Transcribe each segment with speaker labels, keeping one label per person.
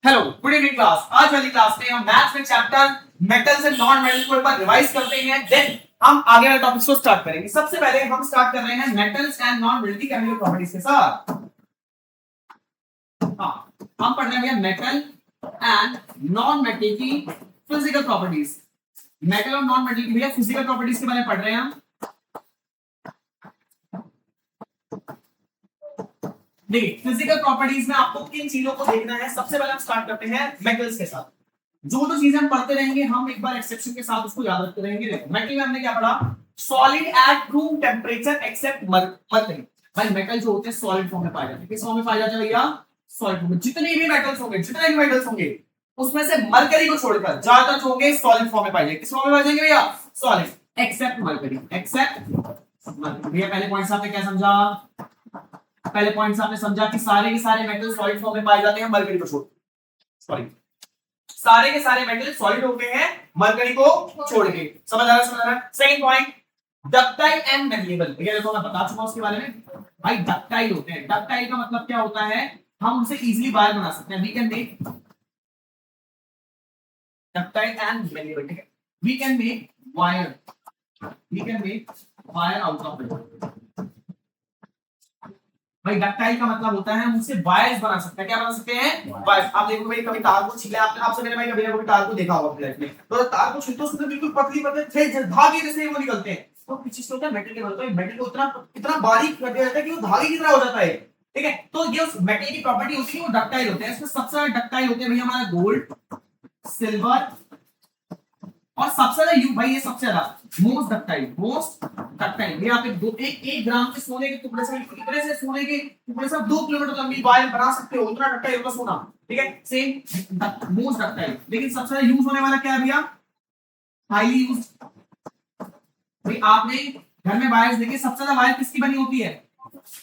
Speaker 1: Hello good evening class. आज वाली class में हम मैथ्स में chapter metals and non metals को एक बार रिवाइज करते हैं, देन हम आगे वाले टॉपिक्स को स्टार्ट करेंगे। सबसे पहले हम स्टार्ट कर रहे हैं मेटल्स एंड नॉन मेटल की केमिकल प्रॉपर्टीज के साथ। हम पढ़ रहे हैं मेटल एंड नॉन मेटल की फिजिकल प्रॉपर्टीज। मेटल और नॉन मेटल की भैया फिजिकल प्रॉपर्टीज के बारे में पढ़ रहे हैं हम। देखिए फिजिकल प्रॉपर्टीज में आपको किन चीजों को देखना है। सबसे पहले हम स्टार्ट करते हैं मेटल्स के साथ। जो चीजें हम पढ़ते रहेंगे हम एक बार एक्सेप्शन के साथ उसको याद रखते रहेंगे। देखो मेटल में हमने क्या पढ़ा, solid at room temperature except mercury. भाई मेटल जो होते हैं सॉलिड फॉर्म में पाए जाते हैं। किस फॉर्म में पाए जाते हैं भैया? सॉलिड फॉर्म में। जितने भी मेटल्स होंगे उसमें से मरकरी को छोड़कर ज्यादातर जो होंगे सॉलिड फॉर्म में पाए जाएंगे। किस फॉर्म में पाए जाएंगे भैया? Solid except mercury. Except mercury. भैया पहले पॉइंट आपने क्या समझा? पहले पॉइंट आपने समझा कि सारे के सारे मेटल सॉलिड फॉर्म में पाए जाते हैं मरकरी को छोड़। सॉरी, सारे के सारे मेटल सॉलिड होते हैं मरकरी को छोड़ के। समझ आ रहा है? Second point ductile and malleable. ये देखो मैं बता चुका हूं उसके बारे में। भाई डक्टाइल होते हैं। डक्टाइल का मतलब क्या होता है? हम उसे इजीली वायर बना सकते हैं। We can make ductile and malleable. ठीक है, we can make wire. We can make wire out of it. भाई डक्टाइल का मतलब होता है हम उससे वायर्स बना सकते हैं। क्या बना सकते हैं? वायर्स। आप देखो भाई कभी तार को छीला आपने, आपसे मेरे भाई कभी तार को देखा होगा अपनी लाइफ में, तो तार को छीलते उसमें बिल्कुल पतली पतली थे धागे जैसे वो निकलते हैं। तो किस चीज होता है? मेटल के बनते हैं। मेटल को इतना बारीक कर दिया जाता है कि वो धागे की तरह हो जाता है। ठीक है, तो ये उस मेटल की प्रॉपर्टी होती है वो डक्टाइल होते हैं। इसमें सबसे ज्यादा डक्टाइल होते हैं भैया हमारा गोल्ड, सिल्वर और सबसे ज्यादा यू भाई ये सबसे ज्यादा मोस्ट डक्टाइल ये आप एक ग्राम के सोने के टुकड़े से इतने से सोने के टुकड़े से 2 किलोमीटर लंबी वायर बना सकते हो। उतना डक्टाइल होगा सोना। ठीक है, सेम मोस्ट डक्टाइल। लेकिन सबसे ज्यादा यूज होने वाला क्या है भैया? Highly use. भाई आपने घर में वायर देखे, सबसे ज्यादा वायर किसकी बनी होती है?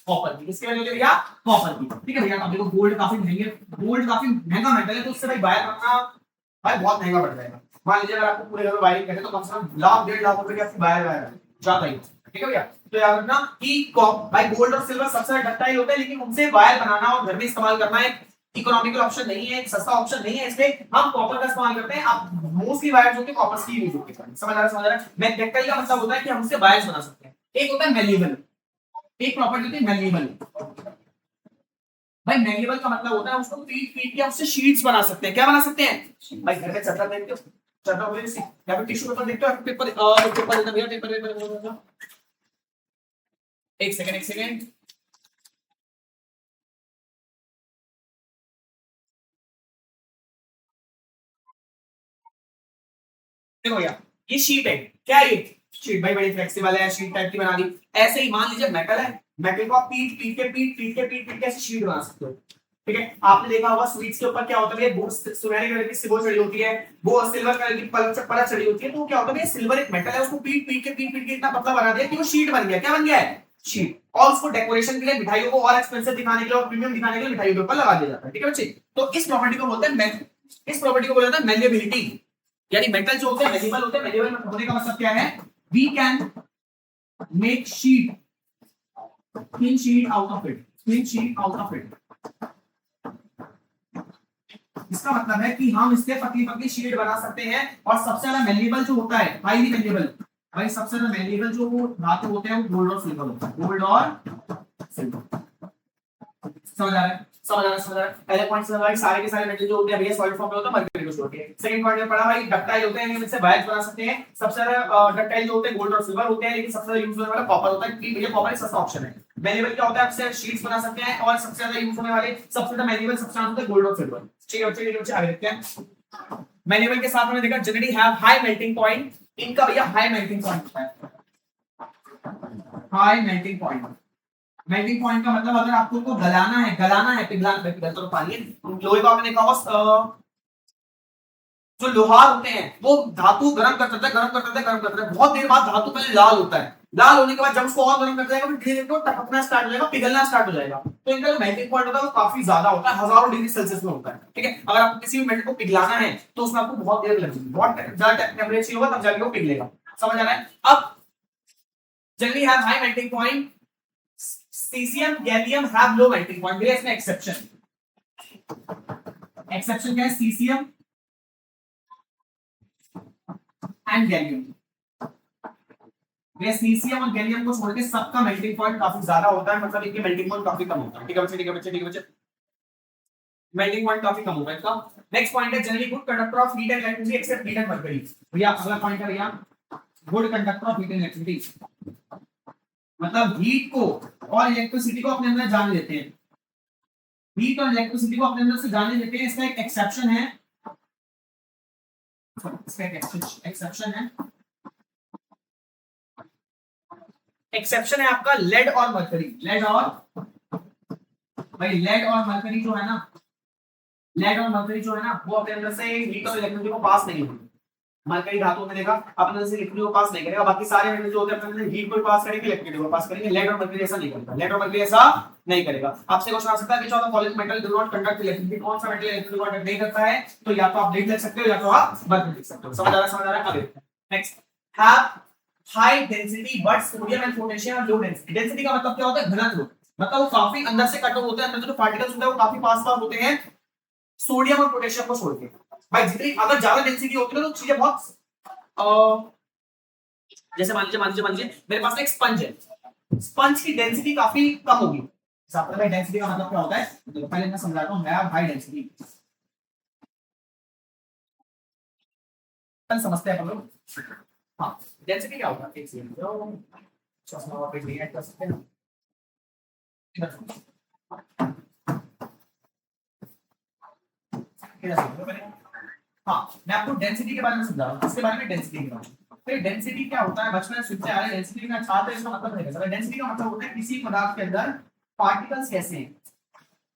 Speaker 1: कॉपर की। किसकी बनी होती है भैया? कॉपर की। ठीक है भैया, अब देखो गोल्ड काफी महंगा मेटल है, तो उससे भाई वायर बनना भाई बहुत महंगा पड़ जाएगा। मान लीजिए अगर आपको पूरे घर में वायरिंग करनी है तो कम से कम लाख 1.5 लाख रुपए की आपकी वायर जाता ही। ठीक है भैया, तो याद रखना कि भाई गोल्ड और सिल्वर सबसे ज्यादा डक्टाइल होते हैं, लेकिन उनसे वायर बनाना और घर में इस्तेमाल करना एक इकोनॉमिकल ऑप्शन नहीं है, एक सस्ता ऑप्शन नहीं है, इसलिए हम कॉपर का इस्तेमाल करते हैं। आप मोस्टली वायर जो कि कॉपर की यूज होती है। समझ आ रहा है? मैं डक्टाइल का मतलब होता है कि हम उससे वायर्स बना सकते हैं। एक होता है मेलिएबल, एक प्रॉपर्टी होती है मेलिएबल। भाई मेलिएबल का मतलब होता है उसको पीट पीट के उससे शीट्स बना सकते हैं। क्या बना सकते हैं? भाई घर में चद्दर देखते हो, चद्दर बोले या फिर टिश्यू पेपर देखते हो, पेपर पेपर देना भैया, पेपर एक सेकंड देखो भैया, ये शीट है। क्या है ये? शीट। भाई बड़ी फ्लेक्सिबल है, शीट टाइप की बना दी। ऐसे ही मान लीजिए मेटल है, मेटल को आप पीट के ऐसे शीट बना सकते हो। ठीक है, आपने देखा होगा स्वीट्स के ऊपर क्या होता है? वो सुनहरे कलर की सिबो चढ़ी होती है, वो सिल्वर कलर की परत चढ़ी होती है। तो क्या होता है? सिल्वर एक मेटल है, उसको पीट पीट के इतना पतला बना दिया कि वो शीट बन गया। क्या बन गया है? शीट। और उसको डेकोरेशन के लिए, मिठाइयों को और एक्सपेंसिव दिखाने के लिए और प्रीमियम दिखाने के लिए मिठाइयों के ऊपर लगा दिया जाता है। ठीक है बच्चे, तो इस प्रॉपर्टी को बोलते हैं इस प्रॉपर्टी को बोला जाता है मेलिएबिलिटी। यानी मेटल जो होते हैं मेलिएबल होते हैं। मेलिएबल में होने का मतलब क्या है? We can make sheet, thin sheet out of it, thin sheet out of it। इसका मतलब है कि हम इससे पतली पतली शीट बना सकते हैं। और सबसे ज्यादा मेलिएबल जो होता है, हाईली मेलिएबल, भाई सबसे ज्यादा मेलिएबल जो धातु होते हैं वो गोल्ड और सिल्वर होता है। गोल्ड और सिल्वर। समझ आ रहा है? पहले पॉइंट समझ भाई, सारे के सारे मेटल जो होते हैं भैया सॉलिड फॉर्म में होता है मरकरी को छोड़ के। सेकंड पॉइंट में पढ़ा भाई डक्टाइल होते हैं, इनसे वायर्स बना सकते हैं। सबसे ज्यादा डक्टाइल जो होते हैं गोल्ड और सिल्वर होते हैं, लेकिन सबसे ज्यादा यूज होने वाला कॉपर होता है। भैया कॉपर एक सस्ता ऑप्शन है। मेलिएबल क्या होता है? आपसे शीट्स बना सकते हैं। और सबसे ज्यादा यूज होने वाले सबसे ज्यादा मेलिएबल सब्सटेंस होते हैं गोल्ड और सिल्वर। ठीक है बच्चे, आगे देखते हैं। मेलिएबल के साथ हमने देखा generally have high melting point. इनका भैया हाई मेल्टिंग पॉइंट होता है। High melting point. Melting point का मतलब अगर आपको उनको गलाना है पिघलना तो पानी लोहे को आपने देखा होगा, जो लोहार होते हैं वो धातु गर्म करते हैं। बहुत देर बाद धातु पहले लाल होता है। लाल होने के बाद जब उसको और गर्म कर जाएगा, फिर धीरे धीरे टपकना स्टार्ट हो जाएगा, पिघलना स्टार्ट हो जाएगा। तो इनका जो मेल्टिंग पॉइंट होता है वो काफी ज्यादा होता है, हजारों डिग्री सेल्सियस में होता है। ठीक है, अगर आपको किसी भी मेटल को पिघलाना है तो उसमें आपको बहुत देर लगेगी, बहुत ज्यादा टेम्परेचर होगा, तब जाके वो पिघलेगा। समझ आ रहा है? अब generally have high melting point, caesium gallium have low melting point. There is an exception. Exception क्या है? Caesium and gallium. सीसियम और गैलियम को छोड़ के सबका मेल्टिंग पॉइंट काफी ज्यादा होता है, मतलब इनके मेल्टिंग पॉइंट काफी कम होता है। ठीक है बच्चे, ठीक है बच्चे, ठीक है बच्चे, मेल्टिंग पॉइंट काफी कम होगा इसका। नेक्स्ट पॉइंट है generally good conductor of heat and electricity except heat and mercury. भैया अगला पॉइंट है भैया, good conductor of heat and electricity, मतलब हीट को और इलेक्ट्रिसिटी को अपने अंदर जाने देते हैं, हीट और इलेक्ट्रिसिटी को अपने अंदर से जाने देते हैं। इसका एक एक्सेप्शन है, इसका एक एक्सेप्शन है, एक्सेप्शन है आपका लेड और मरकरी। लेड और भाई लेड और मरकरी जो है ना, लेड और मरकरी जो है ना, वो अपने अंदर से हीट और इलेक्ट्रिसिटी को पास नहीं होगी। मरकरी धातु में देखा अपने अंदर से इलेक्ट्रिसिटी को पास नहीं करेगा, बाकी सारे मेटल जो होते हैं अपने अंदर हीट को पास करेंगे, इलेक्ट्रिसिटी को पास करेंगे। लेड और मरकरी ऐसा नहीं करेगा, लेड और मरकरी ऐसा नहीं करेगा। आपसे क्वेश्चन आ सकता है कि चौथा following metal do not conduct electricity, कौन सा मेटल इलेक्ट्रिसिटी को कंडक्ट नहीं करता है? तो या तो आप लेड लिख सकते हो या तो आप मरकरी लिख सकते हो। समझ आ रहा है? समझ आ रहा है? आगे next, have high density but sodium and potassium low density. Density का मतलब क्या होता है? घनत्व, मतलब वो काफी अंदर से कट होते हैं, अंदर जो पार्टिकल्स होते हैं वो काफी पास पास होते हैं सोडियम और पोटेशियम को छोड़ के। भाई जितनी अगर ज्यादा डेंसिटी होती है तो चीजें बहुत जैसे मान लीजिए मेरे पास एक स्पंज है, स्पंज की डेंसिटी काफी कम होगी। भाई डेंसिटी का मतलब क्या होता है? तो पहले मैं समझाता हूँ, मैं हाई डेंसिटी समझते हैं हम लोग। हाँ, डेंसिटी क्या होता है? एक सेकंड, चश्मा वापस नहीं ऐड कर सकते हैं। हाँ, मैं आपको डेंसिटी के बारे में समझा रहा हूँ, इसके बारे में डेंसिटी के बारे में। तो डेंसिटी क्या होता है? बचपन में सुनते आ रहे हैं डेंसिटी का छात्र, इसका मतलब है डेंसिटी का मतलब होता है किसी पदार्थ के अंदर पार्टिकल्स कैसे हैं,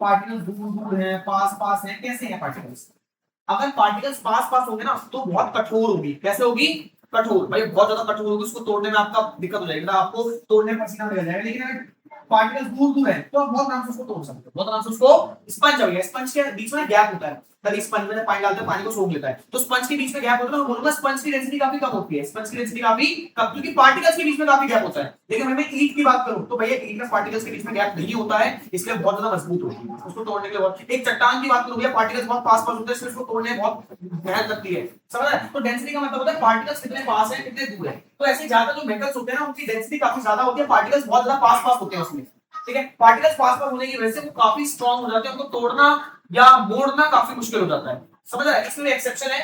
Speaker 1: पार्टिकल्स दूर दूर हैं, पास पास हैं, कैसे हैं पार्टिकल्स। अगर पार्टिकल्स पास पास होंगे ना तो बहुत कठोर होगी। कैसे होगी? कठोर। भाई बहुत ज्यादा कठोर होगी, उसको तोड़ने में आपका दिक्कत हो जाएगी, मतलब आपको तोड़ने में पसीना निकल जाएगा। लेकिन अगर पार्टिकल्स दूर दूर है तो आप बहुत आराम से उसको तोड़ सकते हो, बहुत आराम से उसको। स्पंज हो गया, स्पंज के बीच में गैप होता है, तभी स्पंज में पानी डालते हैं, पानी को सोख लेता है, तो स्पंज के बीच में गैप होता है। मैं बोलूंगा स्पंज की डेंसिटी काफी कम होती है, स्पंज की डेंसिटी काफी कम, क्योंकि पार्टिकल्स के बीच में काफी गैप होता है। लेकिन अगर मैं ईंट की बात करूं तो भैया ईंट में पार्टिकल्स के बीच में गैप नहीं होता है, इसलिए बहुत ज्यादा मजबूत होती है, उसको तोड़ने के लिए बहुत। एक चट्टान की बात करूं भैया, पार्टिकल्स बहुत पास पास होते हैं, इसलिए उसको तोड़ने में बहुत मेहनत लगती है। समझ रहे हैं? तो डेंसिटी का मतलब होता है पार्टिकल्स कितने पास है, कितने दूर है। तो ऐसे ज्यादा जो मेटल्स होते हैं ना उनकी डेंसिटी काफी ज्यादा होती है, पार्टिकल्स बहुत ज्यादा पास पास होते हैं उसमें। ठीक है, पार्टिकल्स पास पास होने की वजह से वो काफी स्ट्रांग हो जाते हैं, उनको तोड़ना या मोड़ना काफी मुश्किल हो जाता है। समझ रहा है? इसमें एक्सेप्शन है,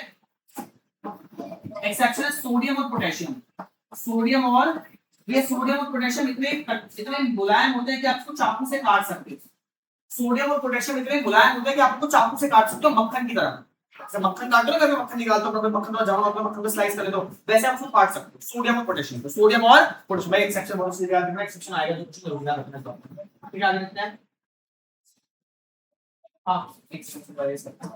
Speaker 1: एक्सेप्शन है सोडियम और पोटेशियम। सोडियम और ये सोडियम और पोटेशियम इतने मुलायम होते हैं कि आप इसको चाकू से काट सकते हो। सोडियम और पोटेशियम इतने मुलायम होते हैं कि आप इसको चाकू से काट सकते हो, मक्खन की तरह। जैसे मक्खन काटो ना, कभी मक्खन निकालते हो, मक्खन को जाओ अपना मक्खन को स्लाइस कर लेते हो, वैसे आप उसको काट सकते हो। सोडियम और पोटेशियम, तो सोडियम और पोटेशियम भाई एक्सेप्शन बहुत सीधा है, एक्सेप्शन आएगा तो कुछ जरूर याद रखना। तो ठीक है, आगे देखते हैं। हां, एक्सेप्शन वाले सकते हैं।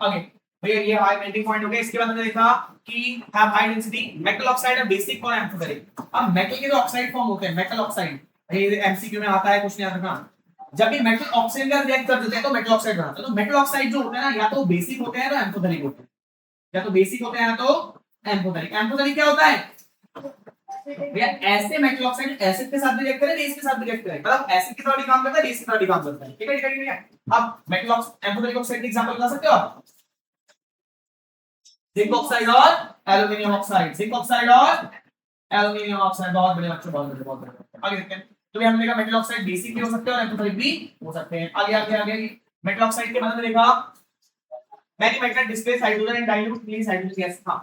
Speaker 1: ओके भैया, ये हाई मेल्टिंग पॉइंट हो गया। इसके बाद हमने देखा कि have high density metal oxide और बेसिक और एम्फोटेरिक। अब मेटल के जो ऑक्साइड फॉर्म होते हैं, मेटल ऑक्साइड, ये एमसीक्यू में आता है, कुछ नहीं आता ना। जब भी मेटल ऑक्साइड का रिएक्ट कर देते हैं तो मेटल ऑक्साइड बनाते हैं। तो मेटल ऑक्साइड जो होते हैं ना, या तो बेसिक होते हैं या तो एम्फोटेरिक होते हैं, या तो बेसिक होते हैं या तो एम्फोटेरिक। एम्फोटेरिक क्या होता है भैया? ऐसे मेटल ऑक्साइड एसिड के साथ रिएक्ट करे, बेस के साथ रिएक्ट करे, मतलब एसिड की तरह भी काम करता है, बेस की तरह भी काम करता है। ठीक है, ठीक है, ठीक है। अब मेटल एम्फोटेरिक ऑक्साइड का एग्जांपल बता सकते हो आप? जिंक ऑक्साइड और एल्युमिनियम ऑक्साइड, जिंक ऑक्साइड और एल्युमिनियम ऑक्साइड। बहुत बढ़िया बच्चों, बहुत बढ़िया, बहुत बढ़िया। आगे देखते हैं। तो ये हमने देखा मेटल ऑक्साइड बेसिक भी हो सकते हैं और एम्फोटेरिक भी हो सकते हैं। आगे आगे आगे मेटल ऑक्साइड के बारे में देखा, many metal displace hydrogen and dilute clean hydrogen gas. हां,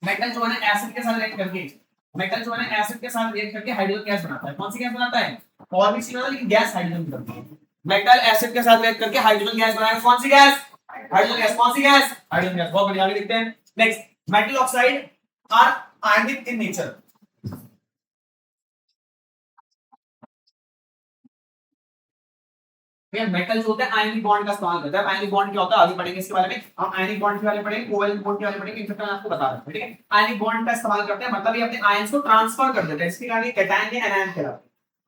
Speaker 1: मेटल जो है एसिड के साथ रिएक्ट करके, मेटल जो है एसिड के साथ रिएक्ट करके हाइड्रोजन गैस बनाता है। कौन सी गैस बनाता है? और भी चीज होता है लेकिन गैस हाइड्रोजन बनती है। मेटल एसिड के साथ रिएक्ट करके हाइड्रोजन गैस बनाएगा। कौन सी गैस? Hydrogen gas. कौन सी गैस? Hydrogen gas. बहुत बढ़िया, आगे देखते हैं। Next, metal oxide are ionic in nature. Metal जो होता है आयनिक बॉन्ड का इस्तेमाल करता है। आयनिक बॉन्ड क्या होता है आगे पढ़ेंगे इसके बारे में। हम आयनिक बॉन्ड के बारे में पढ़ेंगे, कोवेलेंट बॉन्ड के बारे में पढ़ेंगे, इनफैक्ट मैं आपको बता रहा हूं। ठीक है, आयनिक बॉन्ड का इस्तेमाल करते हैं, मतलब ये अपने आयंस को ट्रांसफर कर देते हैं, इसके कारण ये कैटायन या एनायन कहलाते हैं।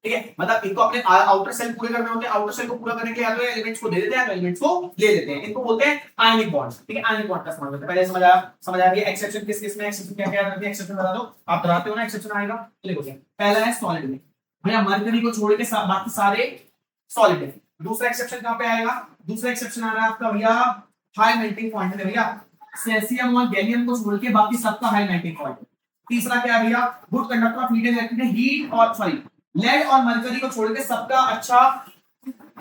Speaker 1: ठीक है, मतलब इनको अपने आउटर सेल पूरे करने होते हैं, आउटर सेल को पूरा करने के लिए या तो एलिमेंट्स को दे देते हैं या तो एलिमेंट्स को ले लेते हैं, इनको बोलते हैं आयनिक बॉन्ड। ठीक है, आयनिक बॉन्ड का इस्तेमाल करते हैं। पहले समझ आया ये एक्सेप्शन किस किस में, एक्सेप्शन क्या क्या है, एक्सेप्शन बता दो। आप डराते हो ना एक्सेप्शन आएगा, तो देखो पहला है सॉलिड में, भैया मरकरी को छोड़ के बाकी सारे सॉलिड है। दूसरा एक्सेप्शन कहां पे आएगा? दूसरा एक्सेप्शन आ रहा है आपका भैया हाई मेल्टिंग पॉइंट है भैया, सेसियम और गैलियम को छोड़ के बाकी सबका हाई मेल्टिंग पॉइंट। तीसरा क्या है भैया? Good conductor of heat and electricity, heat और सॉरी लेड और मरकरी को छोड़ के सबका अच्छा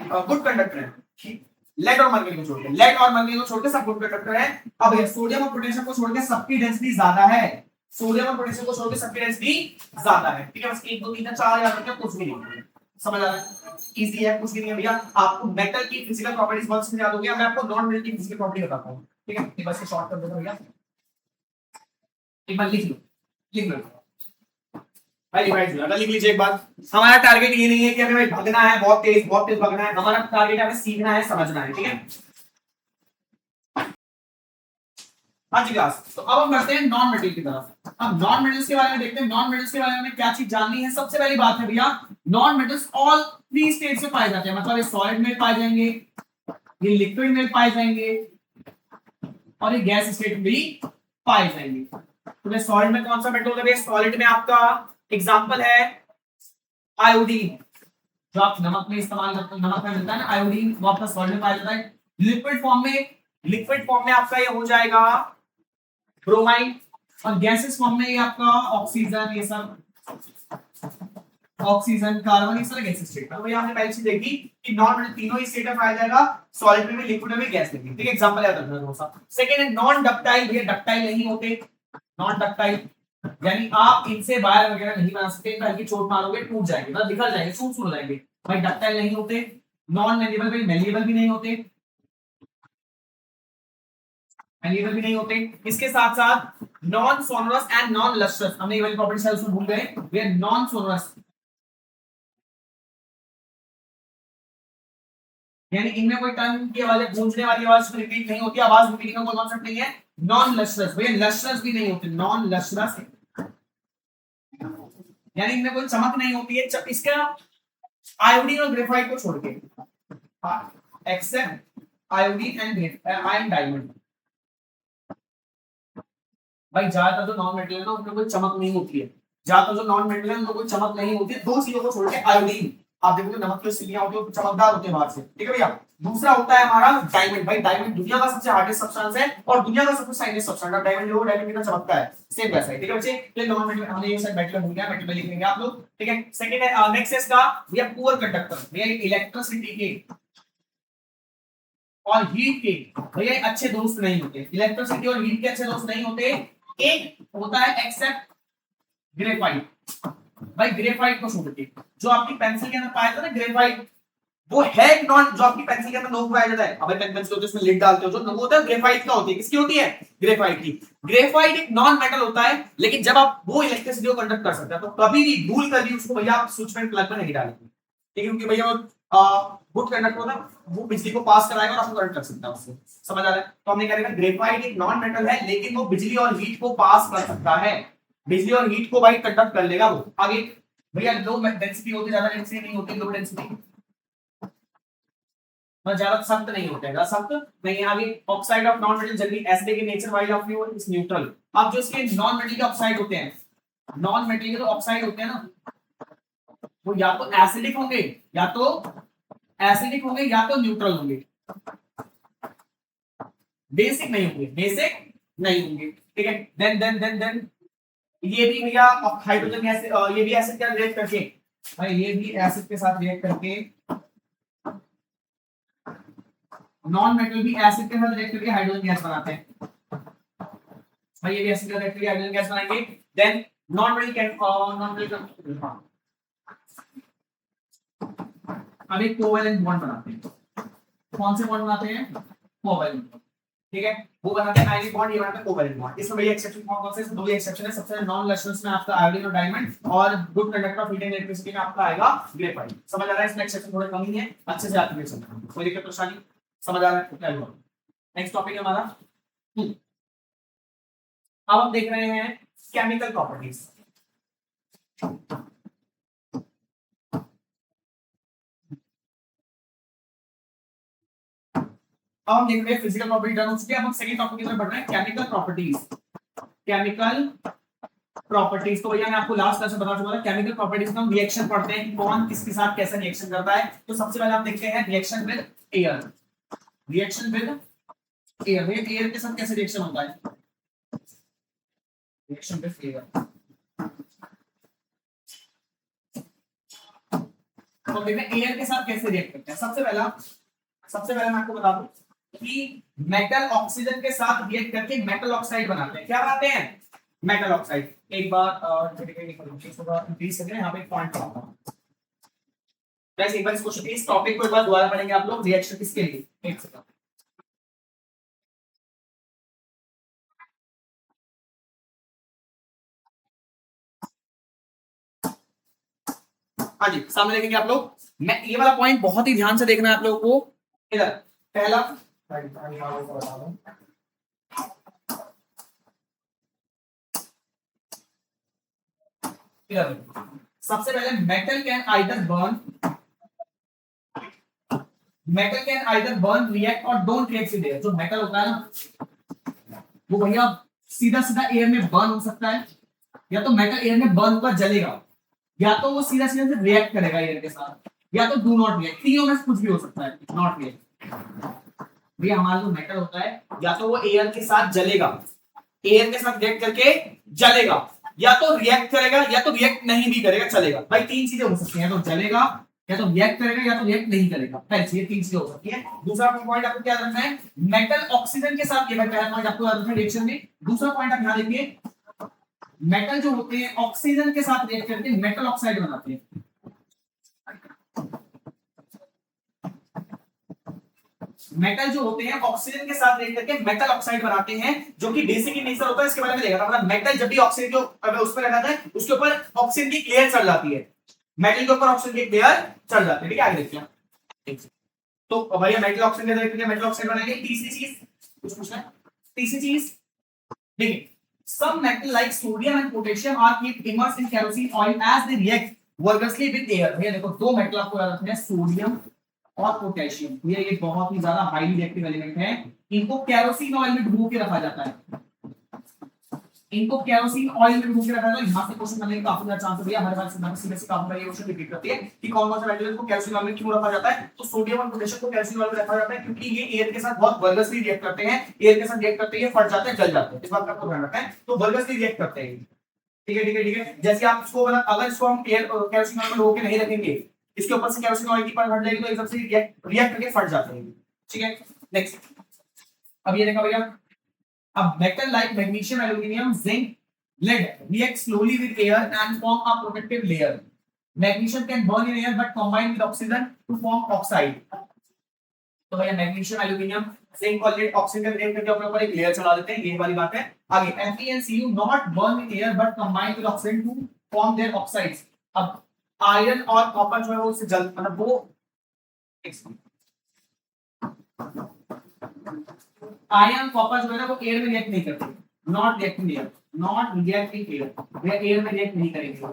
Speaker 1: गुड कंडक्टर है। लेड और मरकरी को छोड़ के, लेड और मरकरी को छोड़ के सब गुड कंडक्टर है। अब भैया सोडियम और पोटेशियम को छोड़ के सबकी डेंसिटी ज्यादा है, सोडियम और पोटेशियम को छोड़ के सबकी डेंसिटी ज्यादा है। ठीक है, बस 1 2 3 4 याद रखना, कुछ भी नहीं। समझ आ रहा है? इजी है, कुछ भी नहीं है भैया। आपको मेटल की फिजिकल प्रॉपर्टीज बहुत समझ आ गई। मैं आपको नॉन मेटल की फिजिकल प्रॉपर्टी बताता हूं। ठीक है, एक बार से शॉर्ट कर देता हूं भैया, एक बार लिख लो, लिख लो भाई, डिवाइड लो, लिख लीजिए एक बार। हमारा टारगेट ये नहीं है कि हमें भाई भागना है, बहुत तेज भागना है। हमारा टारगेट हमें सीखना है, समझना है। ठीक है, हाँ जी क्लास। तो अब हम बढ़ते हैं नॉन मेटल की तरफ। अब नॉन मेटल्स के बारे में देखते हैं, नॉन मेटल्स के बारे में हमें क्या चीज जाननी है। सबसे पहली बात है भैया, नॉन मेटल्स ऑल 3 स्टेट्स में पाए जाते हैं, मतलब ये सॉलिड में पाए जाएंगे, ये लिक्विड में पाए जाएंगे और ये गैस स्टेट में भी पाए जाएंगे। तो मैं सॉलिड में कौन सा मेटल होगा भैया? सॉलिड में आपका एग्जांपल है आयोडीन, जो आप नमक में इस्तेमाल करते हैं, नमक में मिलता है ना आयोडीन, वो आपका सॉलिड में पाया जाता है। लिक्विड फॉर्म में आपका ये हो जाएगा ब्रोमाइन, और गैसेस फॉर्म में ये आपका ऑक्सीजन, ये सब ऑक्सीजन, कार्बन, ये सारे गैसेस स्टेट। तो भैया हमने पहले चीज देखी कि नॉन मेटल तीनों ही स्टेट में पाया जाएगा, सॉलिड में भी, लिक्विड में भी, गैस में भी। ठीक है, एग्जांपल याद रखना थोड़ा सा। सेकंड है नॉन डक्टाइल, ये डक्टाइल नहीं होते, नॉन डक्टाइल यानी आप इनसे वायर वगैरह नहीं बना सकते, कहीं चोट मारोगे टूट जाएंगे, मतलब निकल जाएंगे, सूख हो जाएंगे। भाई डक्टाइल नहीं होते। नॉन मेलिएबल भी, मेलिएबल भी नहीं होते, मेलिएबल भी नहीं होते। इसके साथ साथ non sonorous and non lustrous, हमने ये वाली प्रॉपर्टी शायद उसमें भूल गए, वे नॉन सोनरस, यानी इनमें कोई टर्न की आवाज, गूंजने वाली आवाज रिपीट नहीं होती, आवाज रिपीट का कोई कॉन्सेप्ट नहीं है। नॉन लस्ट्रस, भैया लस्ट्रस भी नहीं होते, नॉन लस्ट्रस यानी इनमें कोई चमक नहीं होती है। इसका आयोडीन और ग्रेफाइट को छोड़ के, except iodine and ion diamond, भाई ज्यादातर जो नॉन मेटल है ना उनमें कोई चमक नहीं होती है, ज्यादातर जो नॉन मेटल है उनमें कोई चमक नहीं होती है। दो चीजों को छोड़ के, आयोडीन आप देखोगे नमक की सिलियां होती है, चमकदार होते हैं बाहर से। ठीक है भैया, दूसरा होता है हमारा डायमंड। भाई डायमंड दुनिया का सबसे हार्डेस्ट सब्सटेंस है और दुनिया का सबसे शाइनिस्ट सब्सटेंस है। डायमंड जो डायमंड कितना चमकता है, सेम वैसा है। ठीक है बच्चे, ये नॉन मेटल, हमने ये सब मेटल भूल गया, मेटल में लिख लेंगे आप लोग। ठीक है, सेकंड है नेक्स्ट है इसका भैया पुअर कंडक्टर, भैया इलेक्ट्रिसिटी के और हीट के भैया अच्छे दोस्त नहीं होते, इलेक्ट्रिसिटी और हीट के अच्छे दोस्त नहीं होते। एक होता है एक्सेप्ट ग्रेफाइट, भाई ग्रेफाइट को छोड़ के, जो आपकी पेंसिल के अंदर पाया जाता है ना ग्रेफाइट, वो है नॉन, जो आपकी पेंसिल के अंदर नोक पाया जाता है, अब पेन पेंसिल होती है उसमें लिड डालते हो, जो नोक होता है ग्रेफाइट का होती है। किसकी होती है? ग्रेफाइट की। ग्रेफाइट एक नॉन मेटल होता है, लेकिन जब आप वो इलेक्ट्रिसिटी को कंडक्ट कर सकता है, तो कभी भी भूल कर भी उसको भैया आप स्विच में प्लग में नहीं डालेंगे। ठीक है, क्योंकि भैया वो गुड कंडक्टर होता है, वो बिजली को पास कराएगा और आपको करंट कर सकता है उससे। समझ आ रहा है? तो हमने क्या देखा, ग्रेफाइट एक नॉन मेटल है, लेकिन वो बिजली और हीट को पास कर सकता है, बिजली और हीट को भाई कंडक्ट कर लेगा वो। आगे भैया लो डेंसिटी होती, ज्यादा डेंसिटी नहीं होती, लो डेंसिटी ज्यादा सख्त नहीं होते, ज्यादा सख्त नहीं है। आगे ऑक्साइड ऑफ नॉन मेटल जल्दी acidic in nature while of pure is neutral. अब जो इसके नॉन मेटल के ऑक्साइड होते हैं, नॉन मेटल के जो ऑक्साइड होते हैं ना, वो या तो एसिडिक होंगे, या तो एसिडिक होंगे, या तो न्यूट्रल होंगे, बेसिक नहीं होंगे, बेसिक नहीं होंगे। ठीक है, देन ये भी भैया हाइड्रोजन गैस, ये भी एसिड का रिएक्ट करके, भाई ये भी एसिड के साथ रिएक्ट करके, नॉन मेटल भी एसिड के साथ रिएक्ट करके हाइड्रोजन गैस बनाते हैं। भाई ये भी एसिड का रिएक्ट करके हाइड्रोजन गैस बनाएंगे। Then non metal can non metal अभी कोवेलेंट बॉन्ड बनाते हैं। कौन से बॉन्ड बनाते हैं? कोवेलेंट। ठीक है, वो बनाते हैं आयनिक बॉन्ड, ये बनाते हैं कोवेलेंट बॉन्ड। इसमें भैया एक्सेप्शन कौन से? दो ही एक्सेप्शन है। सबसे नॉन लस्ट्रस में आपका आयोडीन और डायमंड, और good conductor of heat and electricity में आपका आएगा ग्रेफाइट। समझ आ रहा है? इसमें एक्सेप्शन थोड़े कम ही है, अच्छे से आपको समझ में कोई दिक्कत परेशानी? समझ आ रहा है? क्या हुआ? नेक्स्ट टॉपिक है हमारा, अब हम देख रहे हैं केमिकल प्रॉपर्टीज। अब हम देख रहे हैं फिजिकल प्रॉपर्टी डन हो चुकी है। अब हम सेकंड टॉपिक की तरफ बढ़ रहे हैं, केमिकल प्रॉपर्टीज। Chemical properties. तो भैया मैं आपको लास्ट क्लास में बता चुका था, केमिकल प्रॉपर्टीज में हम रिएक्शन पढ़ते हैं कि कौन किसके साथ कैसे रिएक्शन करता है। तो सबसे पहले आप देखते हैं reaction with air. Reaction with air, air के साथ कैसे रिएक्शन होता है? रिएक्शन विद एयर, तो देखते हैं एयर के साथ कैसे रिएक्ट करते हैं। सबसे पहले मैं आपको बता दूं कि मेटल ऑक्सीजन के साथ रिएक्ट करके मेटल ऑक्साइड बनाते हैं। क्या बनाते हैं? Metal oxide. एक बार इंक्रीज करके यहाँ पे एक पॉइंट पढ़ाता हूँ। गाइस एक बार इस टॉपिक को एक बार दोबारा पढ़ेंगे आप लोग, रिएक्शन किसके लिए। एक सेकंड। हाँ जी, सामने देखेंगे आप लोग। मैं ये वाला पॉइंट बहुत ही ध्यान से देखना है आप लोगों को। इधर पहला, इधर सबसे पहले metal can either burn react और डोंट रिएक्ट विद एयर। जो मेटल होता है ना, वो भैया सीधा सीधा एयर में बर्न हो सकता है, या तो मेटल एयर में बर्न होकर जलेगा, या तो वो सीधा सीधा से रिएक्ट करेगा एयर के साथ, या तो डू नॉट रिएक्ट। तीनों में कुछ भी हो सकता है, नॉट रिएक्ट। भैया हमारा जो मेटल होता है, या तो वो एयर के साथ जलेगा, एयर के साथ रिएक्ट करके जलेगा, या तो रिएक्ट करेगा, या तो रिएक्ट नहीं भी करेगा, चलेगा। भाई तीन चीजें हो सकती हैं, तो जलेगा, या तो रिएक्ट करेगा, या तो रिएक्ट नहीं करेगा। पहले ये तीन चीजें हो सकती है। दूसरा पॉइंट आपको क्या रखना है? मेटल ऑक्सीजन के साथ, ये पहला पॉइंट आपको याद रखना है रिएक्शन में। दूसरा पॉइंट आप यहां देखिए, मेटल जो होते हैं ऑक्सीजन के साथ रिएक्ट करके मेटल ऑक्साइड बनाते हैं। मेटल जो होते हैं ऑक्सीजन के साथ रिएक्ट करके मेटल ऑक्साइड बनाते हैं, जो कि बेसिक इन नेचर होता है। इसके बारे में देखा था, मतलब मेटल जब भी ऑक्सीजन को उस पर रखा है, उसके ऊपर ऑक्सीजन की लेयर चढ़ जाती है। मेटल के ऊपर ऑक्सीजन की लेयर चढ़ जाती है। ठीक है, आगे देखते हैं। तो भैया मेटल ऑक्सीजन के रिएक्ट करके मेटल ऑक्साइड बनाएंगे। तीसरी चीज कुछ पूछना है? तीसरी चीज देखिए, some metal like sodium and potassium are kept immersed in kerosene oil as they react vigorously with air। भैया देखो, दो मेटल आपको याद रखने हैं, सोडियम और पोटेशियम। ये बहुत ही ज्यादा हाईली रिएक्टिव एलिमेंट है। इनको केरोसिन ऑयल में डुबो के रखा जाता है। इनको केरोसिन ऑयल में डुबो के रखा जाता है। यहाँ से क्वेश्चन बनने का काफी ज्यादा चांस है भैया। हर बार सीधे से काफी बार ये क्वेश्चन रिपीट करती है कि कौन कौन सा मेटल को केरोसिन ऑयल में क्यों रखा जाता है। तो सोडियम और पोटेशियम को केरोसिन ऑयल में रखा जाता है क्योंकि ये एयर के साथ बहुत वर्गसली रिएक्ट करते हैं। एयर के साथ रिएक्ट करते हैं, फट जाते हैं, जल जाते हैं। इस बात का आपको ध्यान रखना है। तो वर्गसली रिएक्ट करते हैं। ठीक है, ठीक है, ठीक है। जैसे आप इसको मतलब अगर इसको हम एयर केरोसिन ऑयल में डुबो के नहीं रखेंगे, इसके ऊपर से केरोसिन ऑयल की परत हट जाएगी, तो एकदम से रिएक्ट करके फट जाते हैं। ठीक है, नेक्स्ट। अब ये देखा भैया, अब metal like magnesium, aluminium, zinc, lead react slowly with air and form a protective layer. Magnesium can burn in air but combine with oxygen to form oxide. तो भैया मैग्नीशियम, एल्यूमिनियम, जिंक और lead oxygen react करके अपने ऊपर एक layer चढ़ा देते हैं। ये वाली बात है। आगे Fe and Cu not burn in air but combine with oxygen to form their oxides। अब आयरन और कॉपर जो है वो उससे जल मतलब वो आयरन कॉपर जो है ना वो एयर में रिएक्ट नहीं करते। Not reacting air, not reacting air, way air में रिएक्ट नहीं करेंगे।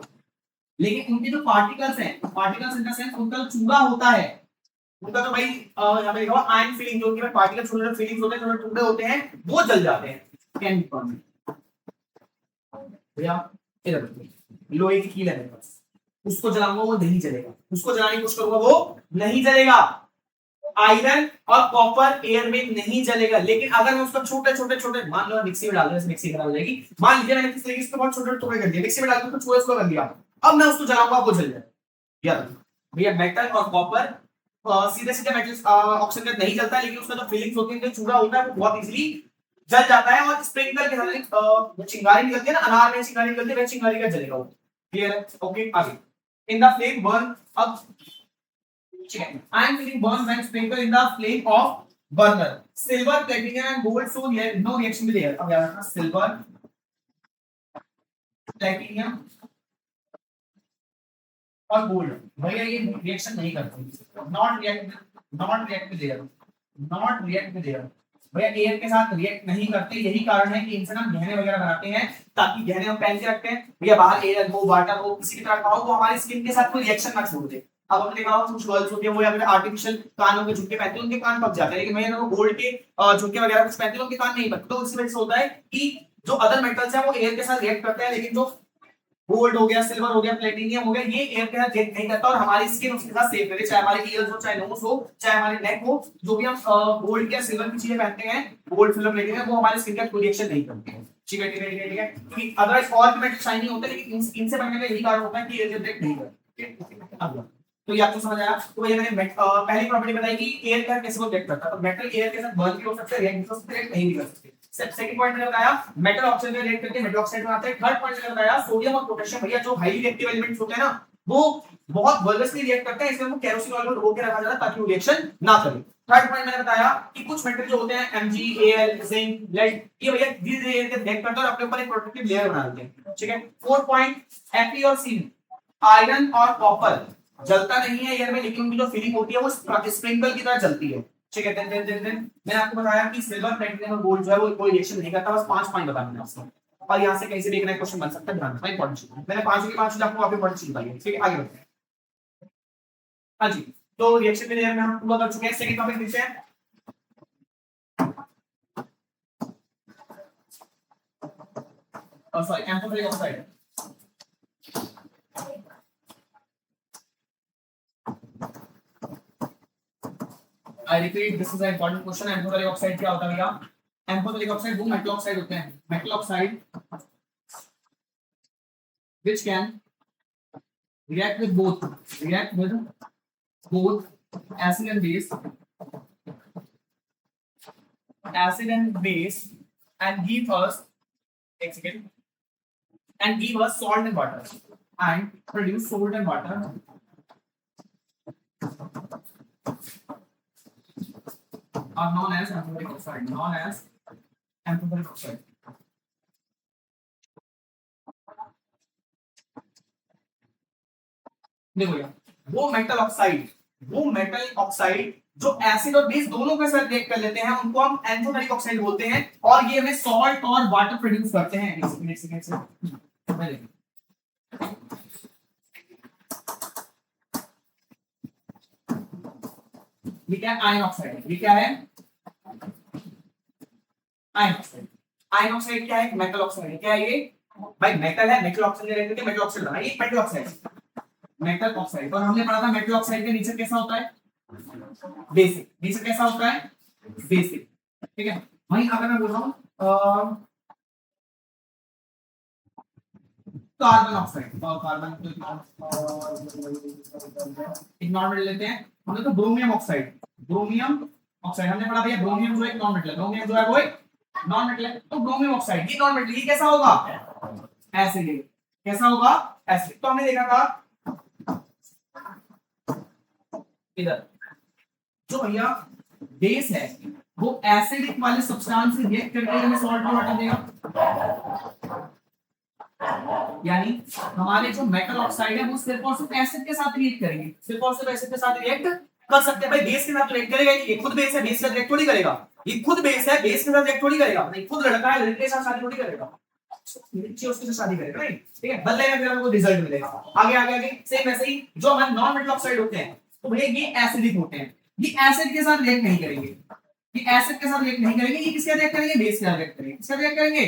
Speaker 1: लेकिन उनके जो पार्टिकल्स हैं, पार्टिकल्स इन द सेंस उनका जो चूड़ा होता है, उनका तो भाई यहां पे लिखा हुआ आयन फीलिंग, जो उनके पार्टिकल छोटे छोटे फीलिंग्स होते हैं, छोटे टुकड़े होते हैं, वो जल जाते हैं। Can be burn. भैया इधर देखिए, लोहे की कील है मेरे पास, उसको जलाऊंगा वो नहीं जलेगा, उसको जलाने की कोशिश करूंगा वो नहीं जलेगा। आयरन और कॉपर एयर में नहीं जलेगा। लेकिन अगर मैं उसको छोटे छोटे छोटे मान लो मिक्सी में डाल दूं, मिक्सी खराब हो जाएगी, मान लीजिए मैंने किस तरीके से बहुत छोटे टुकड़े कर दिए, मिक्सी में डाल दूं तो छुए उसको कर दिया, अब मैं उसको जलाऊंगा वो जल जाए। याद भैया मेटल और कॉपर सीधे सीधे मेटल ऑक्सीजन में नहीं जलता है, लेकिन उसका जो फीलिंग्स होती है, चूड़ा होता है, वो बहुत इजीली जल जाता है। और स्प्रिंकलर के साथ चिंगारी निकलती है ना, अनार में चिंगारी निकलती है, वह चिंगारी का जलेगा वो। क्लियर है? ओके, आगे इन द फ्लेम बर्न। अब iron feeling burn when sprinkled in the flame of burner. Silver, platinum and gold show no reaction with air. अब याद रखना, silver, platinum और gold भैया ये रिएक्शन नहीं करते। Not react with air, not react with air. भैया air के साथ रिएक्ट नहीं करते। यही कारण है कि इनसे हम गहने वगैरह बनाते हैं, ताकि गहने हम पहन के रखते हैं। भैया बाहर एयर हो, वाटर हो, किसी भी तरह का हो, वो हमारी स्किन के साथ कोई रिएक्शन ना छोड़ दे। अब हमने देखा होगा कुछ गर्ल्स होती है वो या फिर आर्टिफिशियल कानों के झुमके पहनते हैं, उनके कान पक जाते हैं। लेकिन मैं अगर वो गोल्ड के झुमके वगैरह कुछ पहनते हैं, उनके कान नहीं पकते। तो इसी वजह से होता है कि जो अदर मेटल्स है वो एयर के साथ रिएक्ट करते हैं, लेकिन जो गोल्ड हो गया, सिल्वर हो गया, प्लेटिनियम हो गया, ये एयर के साथ रिएक्ट नहीं करता और हमारी स्किन उसके साथ सेफ रहती है, चाहे हमारे ईयर्स हो, चाहे नोज हो, चाहे हमारे नेक हो, जो भी हम गोल्ड या सिल्वर की चीजें पहनते हैं, गोल्ड सिल्वर प्लेटिनियम, वो हमारे स्किन का कोई रिएक्शन नहीं करते हैं। ठीक है, ठीक है, ठीक है, ठीक है, क्योंकि अदरवाइज और भी मेटल शाइनी होते हैं, लेकिन इनसे बनने का यही कारण होता है कि ये रिएक्ट नहीं करते। अब तो ये आपको समझ आया। तो ये मैंने पहली प्रॉपर्टी बताई कि एयर का कैसे को रिएक्ट करता है, तो मेटल एयर के साथ बर्न भी हो सकता है, रिएक्ट भी हो सकता है, नहीं भी कर सकते। सेकंड पॉइंट मैंने बताया मेटल ऑक्सीजन में रिएक्ट करके मेटल ऑक्साइड बनाते हैं। थर्ड पॉइंट मैंने बताया सोडियम और पोटेशियम, भैया जो हाईली रिएक्टिव एलिमेंट्स होते हैं ना, वो बहुत वर्गसली रिएक्ट करते हैं, इसलिए उनको केरोसिन ऑयल में डुबो के रखा जाता है ताकि वो रिएक्शन ना करे। थर्ड पॉइंट मैंने बताया कि कुछ मेटल जो होते हैं MgAl, जिंक, लेड, ये भैया धीरे धीरे रिएक्ट करते हैं और अपने ऊपर एक प्रोटेक्टिव लेयर बना देते हैं। ठीक है। फोर्थ पॉइंट Fe और Cin, आयरन और कॉपर जलता नहीं है एयर में, लेकिन उनकी जो फीलिंग होती है वो स्प्रिंकल की तरह जलती है। ठीक है। मैंने आपको बताया कि सिल्वर, प्लेटिनम और गोल्ड जो है वो कोई रिएक्शन नहीं करता, बस 5 पॉइंट बताने आपको, और यहां से कहीं से भी एक ना क्वेश्चन बन सकता है, ध्यान रखना इंपॉर्टेंट चीज। मैंने 5 के 5 आपको वापस पॉइंट बताई है। ठीक है, आगे बढ़ते हैं। हां जी, तो रिएक्शन के लेयर में हम पूरा कर चुके हैं। सेकंड टॉपिक देखते हैं। Sorry, amphoteric oxide. I repeat, this is an important question. Amphoteric oxide क्या होता है भैया? एम्फोटेरिक ऑक्साइड वो मेटल ऑक्साइड होते हैं, metal oxide which can react with both acid and base, and give us salt and water, and produce salt and water are known as amphoteric oxide. देखो भैया, वो मेटल ऑक्साइड जो acid और base दोनों के साथ रिएक्ट कर लेते हैं, उनको हम एम्फोटेरिक ऑक्साइड बोलते हैं, और ये हमें सॉल्ट और वाटर प्रोड्यूस करते हैं। एक सेकंड से ये क्या है? Ion oxide. ये क्या है? Ion oxide. आयन ऑक्साइड क्या है? Metal oxide. क्या है ये भाई? मेटल है, मेटल ऑक्साइड रहते हैं, मेटल ऑक्साइड बना, ये मेटल ऑक्साइड, मेटल ऑक्साइड। और हमने पढ़ा था मेटल ऑक्साइड का नेचर कैसा होता है? बेसिक। नेचर कैसा होता है? बेसिक। ठीक है। वहीं अगर मैं बोल रहा हूं कार्बन ऑक्साइड, कार्बन इग्नोर लेते हैं, हमने तो ब्रोमियम ऑक्साइड हमने पढ़ा भैया, ब्रोमियम जो एक नॉन मेटल है, ब्रोमियम जो है वो एक नॉन मेटल है, तो ब्रोमियम ऑक्साइड ये नॉन मेटल, ये कैसा होगा? एसिड। कैसा होगा? एसिड। तो हमने देखा था इधर जो भैया बेस है वो एसिडिक वाले सब्सटेंस से रिएक्ट करके हमें सॉल्ट और वाटर देगा, यानी हमारे जो मेटल ऑक्साइड है वो सिर्फ और सिर्फ एसिड के साथ रिएक्ट करेंगे, सिर्फ और सिर्फ एसिड के साथ रिएक्ट कर सकते हैं। भाई बेस के साथ रिएक्ट करेगा, ये खुद बेस है, बेस के साथ रिएक्ट थोड़ी करेगा, ये खुद बेस है, बेस के साथ रिएक्ट थोड़ी करेगा, नहीं खुद लड़का है, लड़के के साथ शादी थोड़ी करेगा, नीचे उसके साथ शादी करेगा, राइट? ठीक है, बदलेगा फिर हमको रिजल्ट मिलेगा। आगे आगे आगे सेम ऐसे ही जो हमारे नॉन मेटल ऑक्साइड होते हैं, तो भैया ये एसिडिक होते हैं, ये एसिड के साथ रिएक्ट नहीं करेंगे, ये एसिड के साथ रिएक्ट नहीं करेंगे, ये किसके साथ रिएक्ट करेंगे? बेस के साथ रिएक्ट करेंगे। किसके साथ रिएक्ट करेंगे?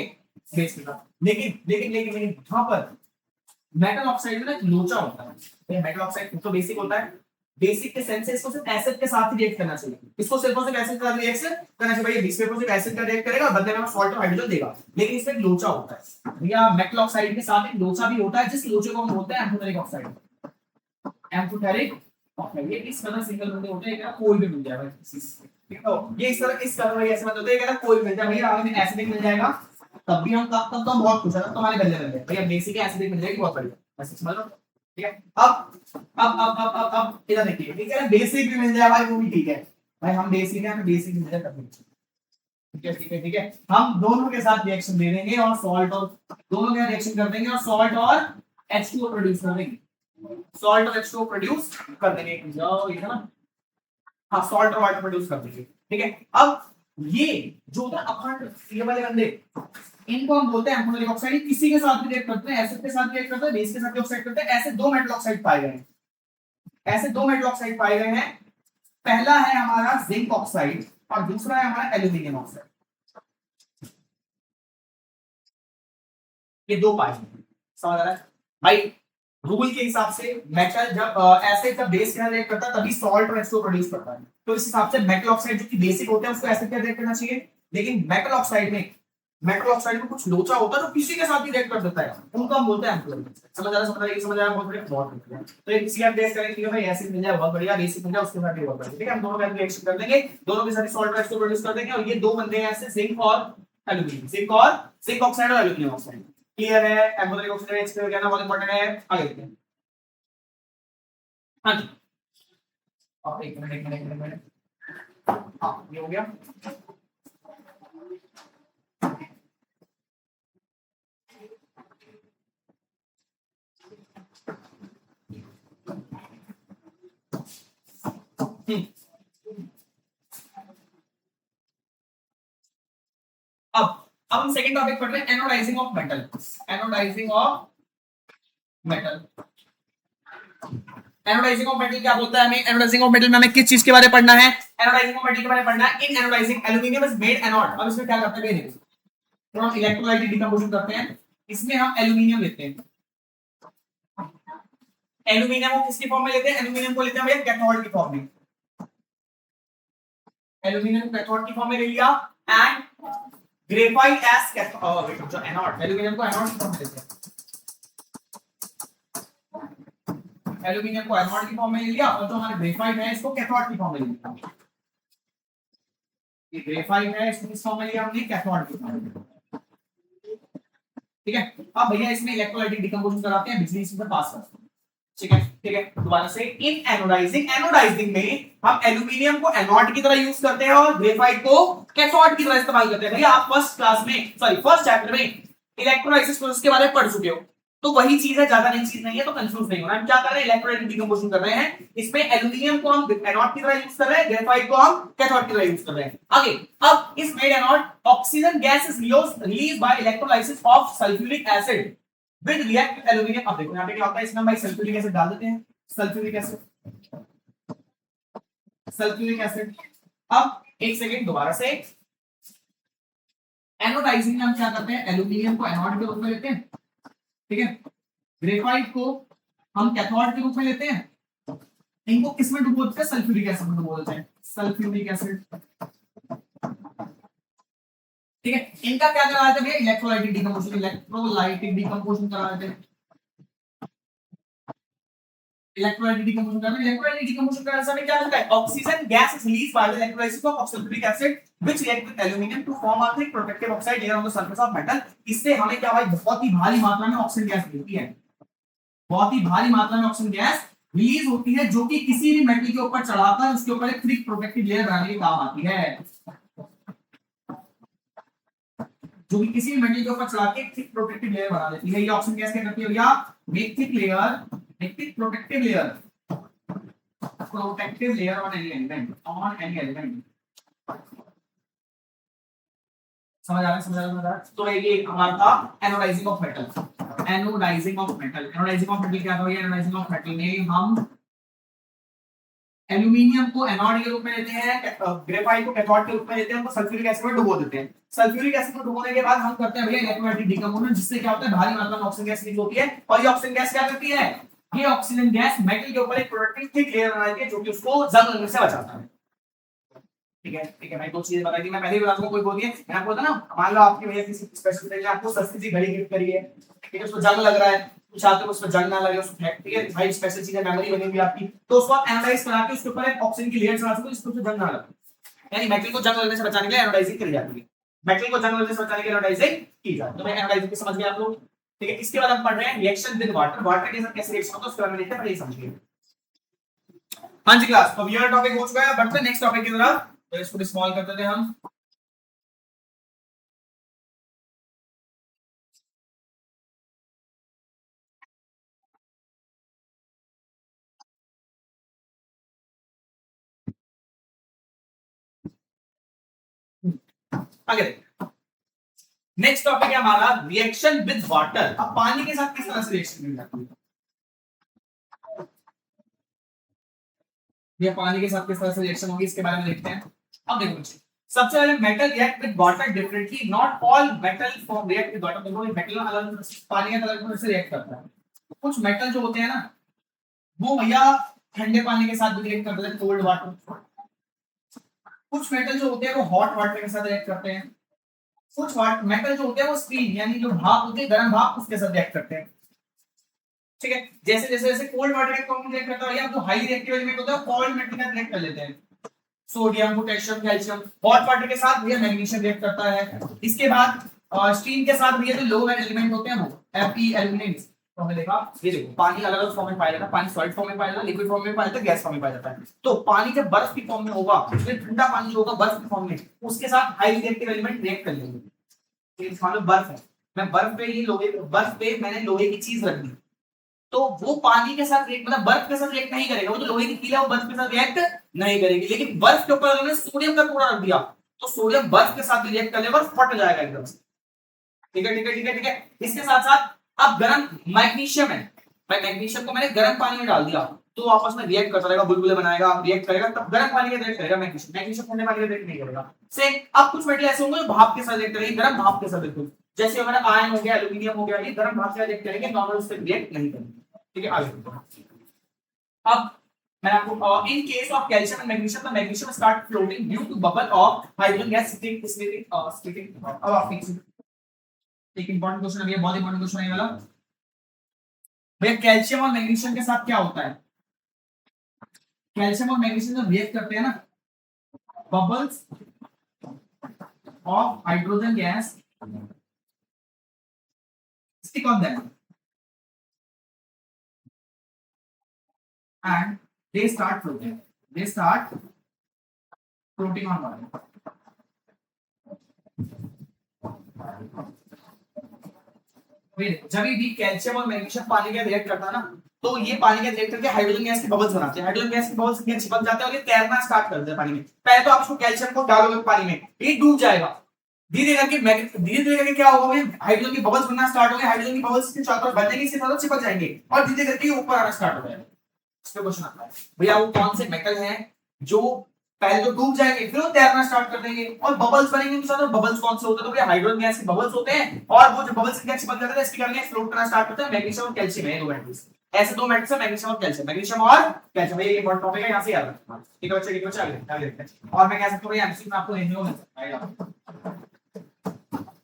Speaker 1: बेस के साथ। लेकिन लेकिन लेकिन लेकिन यहां पर मेटल ऑक्साइड में ना लोचा होता है। मेटल ऑक्साइड तो बेसिक होता है, बेसिक के सेंस से इसको सिर्फ एसिड के साथ ही रिएक्ट करना चाहिए, इसको सिर्फ और सिर्फ एसिड के साथ रिएक्ट करना चाहिए। भाई बीच में सिर्फ एसिड का रिएक्ट करेगा, बदले में सॉल्ट और हाइड्रोजन देगा, लेकिन इसमें लोचा होता है भैया, मेटल ऑक्साइड के साथ एक लोचा भी होता है, जिस लोचे को हम बोलते हैं एम्फोटेरिक ऑक्साइड। एम्फोटेरिक ऑक्साइड ये इस तरह सिंगल बंदे होते हैं, क्या कोई भी मिल जाएगा, ठीक है? ये इस तरह भाई ऐसे मत होते हैं, कोई भी मिल जाए भैया, हमें एसिडिक मिल जाएगा तब भी हम तब तो हम बहुत खुश हैं, तुम्हारे गले में भैया बेसिक एसिडिक मिल जाएगी, बहुत बढ़िया, ऐसे समझ लो। ठीक है, अब इधर देखिए, ठीक है, बेसिक भी मिल जाए भाई वो भी ठीक है, भाई हम बेसिक है, हमें बेसिक मिल जाए तब भी ठीक है, ठीक है, ठीक है। हम दोनों के साथ रिएक्शन दे देंगे और सॉल्ट और दोनों के साथ रिएक्शन कर देंगे और सॉल्ट और H2O प्रोड्यूस कर देंगे, सॉल्ट और H2O प्रोड्यूस कर देंगे, जाओ ये है ना, हाँ सॉल्ट और वाटर प्रोड्यूस कर देंगे। ठीक है, अब ये जो होता है अखंड, ये वाले बंदे इनको हम बोलते हैं एम्फोटेरिक ऑक्साइड, किसी के साथ भी रिएक्ट करते हैं, एसिड के साथ रिएक्ट करते हैं, बेस के साथ भी ऑक्साइड करते हैं। ऐसे दो मेटल ऑक्साइड पाए गए हैं, ऐसे दो मेटल ऑक्साइड पाए गए हैं, पहला है हमारा जिंक ऑक्साइड और दूसरा है हमारा एल्यूमिनियम ऑक्साइड। ये दो पार्ट समझ आ रहा है भाई। रूल के हिसाब से मेटल जब ऐसे जब बेस के साथ रिएक्ट करता है तभी सॉल्ट और H2O प्रोड्यूस करता है। तो इस हिसाब से मेटल ऑक्साइड जो कि बेसिक होता है उसको एसिड के साथ रिएक्ट करना चाहिए। लेकिन मेटल ऑक्साइड में कुछ लोचा होता है जो किसी के साथ भी रिएक्ट कर देता है, उनको हम बोलते हैं एम्प्लोइड। समझ आ रहा है, समझ आ रहा है, बहुत बढ़िया बहुत बढ़िया। तो एक किसी का बेस करेंगे कि भाई एसिड मिल जाए बहुत बढ़िया, बेसिक मिल जाए उसके साथ भी बहुत बढ़िया। ठीक है, हम दोनों का रिएक्शन कर देंगे, दोनों के साथ सॉल्ट और H2O प्रोड्यूस कर देंगे। और ये दो बनते हैं ऐसे जिंक और एल्यूमिनियम, जिंक ऑक्साइड और एल्यूमिनियम ऑक्साइड। क्लियर है? एम्फोटेरिक ऑक्सीजन एक्सप्लेन करना बहुत इंपॉर्टेंट है। आगे देखते हैं। हाँ जी, और एक मिनट। हाँ ये हो गया। अब हम सेकंड टॉपिक पढ़ रहे हैं, anodizing of metal. Anodizing of metal anodizing of metal क्या बोलता है हमें? एनोडाइजिंग ऑफ मेटल में हमें किस चीज के बारे में पढ़ना है? एनोडाइजिंग ऑफ मेटल के बारे में पढ़ना है। In anodizing aluminium is made anode. अब इसमें क्या करते हैं तो हम इलेक्ट्रोलाइट डिकम्पोजिशन करते हैं। इसमें हम एल्यूमिनियम लेते हैं। एल्यूमिनियम को किसकी फॉर्म में लेते हैं? एल्यूमिनियम को लेते हैं हम कैथोड की फॉर्म में। एल्यूमिनियम को कैथोड की फॉर्म में ले लिया एंड ग्रेफाइट एज कैथोड, जो एनोड, एल्यूमिनियम को एनोड की फॉर्म में लेते हैं। एल्यूमिनियम को एनोड की फॉर्म में ले लिया और जो हमारे ग्रेफाइट है इसको कैथोड की फॉर्म में ले लिया। ये ग्रेफाइट है, इसको किस फॉर्म में लिया हमने? कैथोड की फॉर्म में। ठीक है, अब भैया इसमें इलेक्ट्रोलाइटिक डिकम्पोजिशन कराते हैं, बिजली इसमें पास करते हैं। ठीक है, दोबारा से इन एनोडाइजिंग में हम एल्यूमिनियम को एनोड की तरह यूज करते हैं और ग्रेफाइट को कैथोड की तरह इस्तेमाल करते हैं। भैया आप फर्स्ट चैप्टर में इलेक्ट्रोलाइसिस प्रोसेस के बारे में पढ़ चुके हो, तो वही चीज है, ज्यादा नई चीज नहीं है, तो कंफ्यूज नहीं होना। हम क्या कर रहे हैं? इलेक्ट्रोलाइटिक डिकम्पोजिशन कर रहे हैं। इसमें एल्यूमिनियम को हम एनोड की तरह यूज कर रहे हैं, ग्रेफाइट को हम कैथोड की तरह यूज कर रहे हैं। आगे, अब इस made anode oxygen gas is released bye electrolysis of sulphuric acid with react with aluminium. अब देखो यहां पे क्या होता है, इसमें हम भाई सल्फ्यूरिक एसिड डाल देते हैं। Sulphuric acid. अब एक सेकंड, दोबारा से एनोडाइजिंग में हम क्या करते हैं? एल्यूमिनियम को एनोड के रूप में लेते हैं। ठीक है, ग्रेफाइट को हम कैथोड के रूप में लेते हैं। इनको किसमें डुबो देते हैं? सल्फ्यूरिक एसिड में डुबो देते हैं। Sulphuric acid. ठीक है, इनका क्या करा देते हैं? इलेक्ट्रोलाइटिक डिकम्पोजिशन करा देते हैं। इलेक्ट्रोलाइटिक डिकम्पोजिशन करने से हमें क्या मिलता है? Oxygen gas is released by the electrolysis of sulphuric acid which react with aluminium to form a thick protective oxide layer on the surface of metal. इससे हमें क्या भाई बहुत ही भारी मात्रा में ऑक्सीजन गैस मिलती है। बहुत ही भारी मात्रा में ऑक्सीजन गैस रिलीज होती है जो कि किसी भी मेटल के ऊपर चढ़ाकर उसके ऊपर एक थिक प्रोटेक्टिव लेयर बनाने के काम आती है। जो कि किसी भी मेटल के ऊपर चढ़ा के थिक प्रोटेक्टिव लेयर बना देती है। ये ऑक्सीजन गैस क्या करती है भैया? Make thick protective layer on any element. समझ आ रहा है? तो ये हमारा था anodizing of metal. Anodizing of metal क्या था? एनोडाइजिंग ऑफ मेटल में हम एल्यूमिनियम को एनोड के रूप में लेते हैं, ग्रेफाइट को कैथोड के रूप में लेते हैं, उनको सल्फ्यूरिक एसिड में डुबो देते हैं। सल्फ्यूरिक एसिड में डुबोने के बाद हम करते हैं भैया इलेक्ट्रोलाइटिक डिकम्पोजिशन, जिससे क्या होता है? भारी मात्रा में ऑक्सीजन गैस रिलीज होती है। और ये ऑक्सीजन गैस क्या करती है? ये ऑक्सीजन गैस मेटल के ऊपर एक प्रोटेक्टिव थिक लेयर बनाती है जो कि उसको जंग लगने से बचाता है। ठीक है भाई, दो चीजें बताई थी मैं पहले भी, आपको कोई बोल दिया मैं आपको ना, मान लो आपकी भैया किसी स्पेसिफिक ने आपको सस्ती सी घड़ी गिफ्ट करी है, ठीक है, उसको जंग लग रहा है, कुछ चाहते हो उसमें जंग ना लगे उसको, ठीक है भाई, स्पेशल चीज है, मेमोरी बनी हुई आपकी, तो उसको आप एनालाइज करा के उसके ऊपर एक ऑक्सीजन की लेयर चढ़ा सकते हो जिसको जंग ना लगे। यानी मेटल को जंग लगने से बचाने के लिए एनोडाइजिंग करी जाती है। मेटल को जंग लगने से बचाने के लिए एनोडाइजिंग की जाती है। तो मैं एनोडाइजिंग की समझ गए आप लोग? ठीक है, इसके बाद हम पढ़ रहे हैं रिएक्शन विद वाटर। वाटर के साथ कैसे रिएक्शन होता है उसके बारे में देखते हैं, पहले ये समझिए। हाँ जी क्लास, अब ये टॉपिक हो चुका है, बढ़ते हैं नेक्स्ट टॉपिक की तरफ। तो इसको स्मॉल कर देते हैं हम। आगे नेक्स्ट टॉपिक है हमारा रिएक्शन विद वाटर। अब पानी के साथ किस तरह से रिएक्शन की जाती है? ये पानी के साथ किस तरह से रिएक्शन होगी इसके बारे में देखते हैं। अब देखो सबसे पहले metal react with water differently, not all metal form react with water. देखो मेटल अलग पानी के अलग तरह से रिएक्ट करता है। कुछ मेटल जो होते हैं ना वो भैया ठंडे पानी के साथ भी रिएक्ट करते हैं, कोल्ड वाटर। कुछ मेटल जो होते हैं वो हॉट वाटर के साथ रिएक्ट करते हैं। कुछ मेटल जो होते हैं वो स्टीम यानी जो भाप होती है, गर्म भाप, उसके साथ रिएक्ट करते हैं। ठीक है, जैसे जैसे जैसे कोल्ड वाटर के साथ रिएक्ट करता है, या जो हाई रिएक्टिव एलिमेंट होता है कोल्ड मेटल के साथ रिएक्ट कर लेते हैं, sodium, potassium, calcium. Hot water के साथ भैया मैग्नीशियम रिएक्ट करता है। इसके बाद स्टीम के साथ भैया जो लो एलिमेंट होते हैं वो Fe एल्यूमिनेट। तो हमने देखा ये देखो पानी अलग अलग फॉर्म में पाया जाता है, पानी सॉलिड फॉर्म में पाया जाता है, लिक्विड फॉर्म में पाया जाता है, गैस फॉर्म में पाया जाता है। तो पानी जब बर्फ की फॉर्म में होगा, उसमें ठंडा पानी जो होगा बर्फ की फॉर्म में, उसके साथ हाई रिएक्टिव एलिमेंट रिएक्ट कर लेंगे। मान लो बर्फ है, मैं बर्फ पे ये लोहे, बर्फ पे मैंने लोहे की चीज रख दी, तो वो पानी के साथ रिएक्ट, मतलब बर्फ के साथ रिएक्ट नहीं करेगा। वो जो लोहे की कील है वो बर्फ के साथ रिएक्ट नहीं करेगी। लेकिन बर्फ के ऊपर उन्होंने सोडियम का टुकड़ा रख दिया, तो सोडियम बर्फ के साथ रिएक्ट कर लेगा और फट जाएगा एकदम से। ठीक है ठीक है ठीक है ठीक है। इसके साथ साथ अब गर्म मैग्नीशियम है, भाई मैग्नीशियम को मैंने गर्म पानी में डाल दिया, तो आपस में रिएक्ट करता रहेगा, बुलबुले बनाएगा, रिएक्ट करेगा, तब गर्म पानी के रिएक्ट करेगा मैग्नीशियम। मैग्नीशियम ठंडे पानी के रिएक्ट नहीं करेगा। से अब कुछ मेटल ऐसे होंगे जो भाप के साथ रिएक्ट करेंगे, गर्म भाप के साथ। बिल्कुल जैसे हमारा आयन हो गया, एल्यूमिनियम हो गया, ये गर्म भाप से रिएक्ट करेंगे, नॉर्मल उससे रिएक्ट नहीं करेंगे। ठीक है, आगे अब मैं आपको in case of calcium and magnesium, the magnesium start floating due to bubble of hydrogen gas splitting. अब आप एक इंपॉर्टेंट क्वेश्चन है, बहुत इंपॉर्टेंट क्वेश्चन है वाला। भैया कैल्शियम और मैग्नीशियम के साथ क्या होता है? कैल्शियम और मैग्नीशियम जब रिएक्ट करते हैं ना, bubbles of hydrogen gas stick on them and they start floating. They start floating on water. जब भी कैल्शियम और मैग्नीशियम पानी के रिएक्ट करता है ना, तो ये पानी के रिएक्ट करके हाइड्रोजन गैस के बबल्स बनाते हैं। हाइड्रोजन गैस के बबल्स में चिपक जाते हैं और ये तैरना स्टार्ट कर देते हैं पानी में। पहले तो आप इसको कैल्शियम को डालोगे पानी में, ये डूब जाएगा। धीरे धीरे करके क्या होगा, हाइड्रोजन के बबल्स बनना स्टार्ट हो गए। हाइड्रोजन के बबल्स के चारों तरफ बनेंगे, इसके साथ चिपक जाएंगे और धीरे करके ऊपर आना स्टार्ट हो जाएगा। क्वेश्चन आता है भैया वो कौन से मेटल हैं जो पहले तो डूब जाएंगे, फिर वो तैरना स्टार्ट कर देंगे और बबल्स बनेंगे उनके साथ। बबल्स कौन से होते हैं? तो भैया हाइड्रोजन गैस के बबल्स होते हैं, और वो जो बबल्स क्या चिपक जाते हैं, इसके कारण फ्लोट करना स्टार्ट करते हैं। मैग्नीशियम और कैल्शियम है दो मेटल्स, ऐसे दो मेटल्स हैं, मैग्नीशियम और कैल्शियम। मैग्नीशियम और कैल्शियम, ये इंपॉर्टेंट टॉपिक है, यहां से याद रखना। ठीक है बच्चे, ठीक है बच्चे, आगे देखते हैं। और मैं कह सकता हूं भैया एमसीक्यू में आपको देखने को मिल सकता है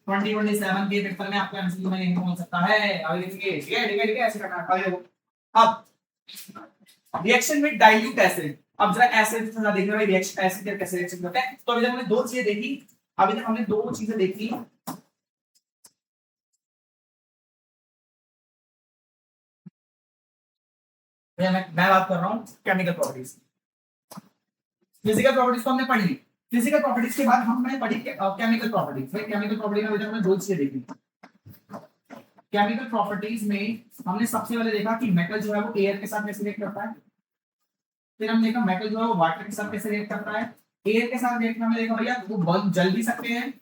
Speaker 1: 2027 के पेपर में, आपको एमसीक्यू में देखने को मिल सकता है। आगे देखिए, ठीक है ठीक है ठीक है, ऐसे करना। आगे देखो, अब रिएक्शन विद डाइल्यूट एसिड। अब जरा एसिड के साथ देखना भाई, रिएक्शन एसिड के कैसे रिएक्शन करते हैं। तो अभी तक हमने दो चीजें देखी, अभी तक हमने दो चीजें देखी। मैं बात कर रहा हूं केमिकल प्रॉपर्टीज। फिजिकल प्रॉपर्टीज तो हमने पढ़ी, फिजिकल प्रॉपर्टीज के बाद हमने पढ़ी केमिकल प्रॉपर्टीज। भाई केमिकल प्रॉपर्टी में अभी तक हमने दो चीजें देखी। केमिकल प्रॉपर्टीज में हमने सबसे पहले देखा कि मेटल जो है वो एयर के साथ कैसे रिएक्ट करता है। फिर हमने देखा मेटल जो है वो वाटर के साथ कैसे रिएक्ट करता है। एयर के साथ रिएक्ट हमने देखा भैया वो बर्न जल भी सकते हैं,